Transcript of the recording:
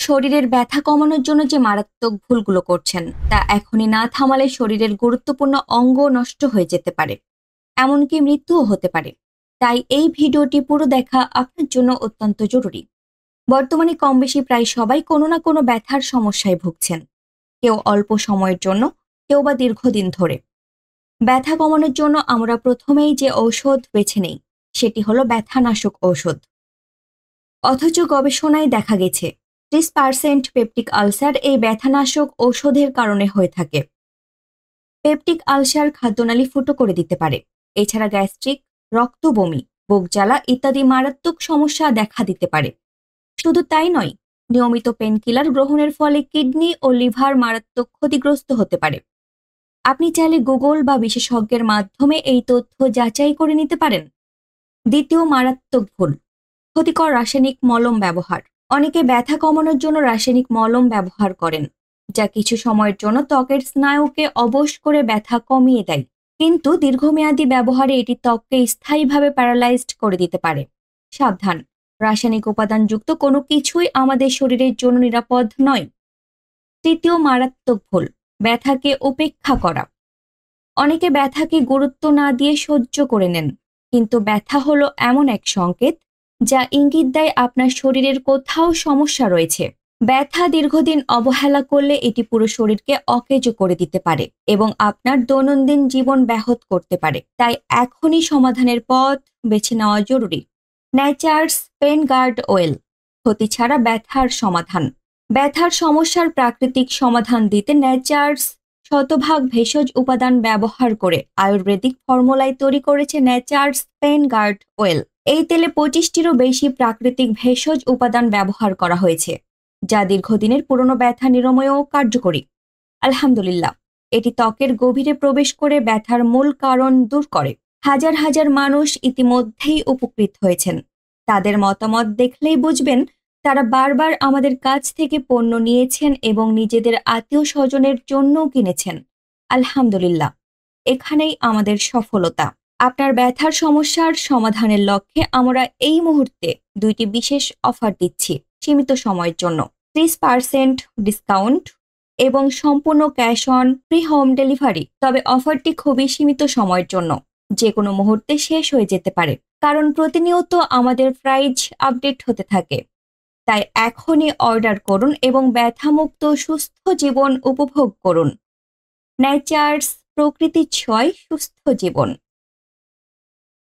শরীরের ব্যথা কমানোর জন্য যে মারাত্মক ভুলগুলো করছেন তা এখনই না থামালে শরীরের গুরুত্বপূর্ণ অঙ্গ নষ্ট হয়ে যেতে পারে, এমনকি মৃত্যুও হতে পারে। তাই এই ভিডিওটি পুরো দেখা আপনার জন্য অত্যন্ত জরুরি। বর্তমানে কম বেশি প্রায় সবাই কোনো না কোনো ব্যথার সমস্যায় ভুগছেন, কেউ অল্প সময়ের জন্য, কেউ বা দীর্ঘদিন ধরে। ব্যথা কমানোর জন্য আমরা প্রথমেই যে ঔষধ বেছে নেই সেটি হলো ব্যথানাশক ঔষধ। অথচ গবেষণায় দেখা গেছে 30% পেপটিক আলসার এই ব্যথানাশক ঔষধের কারণে হয়ে থাকে। পেপটিক আলসার খাদ্যনালী ফুটো করে দিতে পারে। এছাড়া গ্যাস্ট্রিক, রক্ত বমি, বুক জ্বালা ইত্যাদি মারাত্মক সমস্যা দেখা দিতে পারে। শুধু তাই নয়, নিয়মিত পেনকিলার গ্রহণের ফলে কিডনি ও লিভার মারাত্মক ক্ষতিগ্রস্ত হতে পারে। আপনি চাইলে গুগল বা বিশেষজ্ঞের মাধ্যমে এই তথ্য যাচাই করে নিতে পারেন। দ্বিতীয় মারাত্মক ভুল, ক্ষতিকর রাসায়নিক মলম ব্যবহার। অনেকে ব্যথা কমানোর জন্য রাসায়নিক মলম ব্যবহার করেন, যা কিছু সময়ের জন্য ত্বকের স্নায়ুকে অবশ করে ব্যথা কমিয়ে দেয়, কিন্তু দীর্ঘমেয়াদী ব্যবহারে এটি ত্বককে স্থায়ীভাবে প্যারালাইজড করে দিতে পারে। সাবধান, রাসায়নিক উপাদানযুক্ত কোনো কিছুই আমাদের শরীরের জন্য নিরাপদ নয়। তৃতীয় মারাত্মক ভুল, ব্যথাকে উপেক্ষা করা। অনেকে ব্যথাকে গুরুত্ব না দিয়ে সহ্য করে নেন, কিন্তু ব্যথা হলো এমন এক সংকেত যা ইঙ্গিত দেয় আপনার শরীরের কোথাও সমস্যা রয়েছে। ব্যথা দীর্ঘদিন অবহেলা করলে এটি পুরো শরীরকে অকেজো করে দিতে পারে এবং আপনার দৈনন্দিন জীবন ব্যাহত করতে পারে। তাই এখনই সমাধানের পথ বেছে নেওয়া জরুরি। ন্যাচার্স পেন গার্ড অয়েল, ক্ষতি ছাড়া ব্যথার সমাধান। ব্যথার সমস্যার প্রাকৃতিক সমাধান দিতে ন্যাচার্স শতভাগ ভেষজ উপাদান ব্যবহার করে আয়ুর্বেদিক ফর্মুলায় তৈরি করেছে ন্যাচার্স পেন গার্ড অয়েল। এই তেলে 25টিরও বেশি প্রাকৃতিক ভেষজ উপাদান ব্যবহার করা হয়েছে, যা দীর্ঘদিনের পুরনো ব্যথা নিরাময়েও কার্যকরী। আলহামদুলিল্লাহ, এটি ত্বকের গভীরে প্রবেশ করে ব্যথার মূল কারণ দূর করে। হাজার হাজার মানুষ ইতিমধ্যেই উপকৃত হয়েছেন। তাদের মতামত দেখলেই বুঝবেন তারা বারবার আমাদের কাছ থেকে পণ্য নিয়েছেন এবং নিজেদের আত্মীয় স্বজনের জন্যও কিনেছেন। আলহামদুলিল্লাহ, এখানেই আমাদের সফলতা। আপনার ব্যথার সমস্যার সমাধানের লক্ষ্যে আমরা এই মুহূর্তে 2টি বিশেষ অফার দিচ্ছি সীমিত সময়ের জন্য। 30% ডিসকাউন্ট এবং সম্পূর্ণ cash on free home delivery. তবে অফারটি খুবই সীমিত সময়ের জন্য, যে কোনো মুহূর্তে শেষ হয়ে যেতে পারে, কারণ প্রতিনিয়ত আমাদের প্রাইস আপডেট হতে থাকে। তাই এখনই অর্ডার করুন এবং ব্যথামুক্ত সুস্থ জীবন উপভোগ করুন। ন্যাচার্স, প্রকৃতির ছোঁয়ায় সুস্থ জীবন।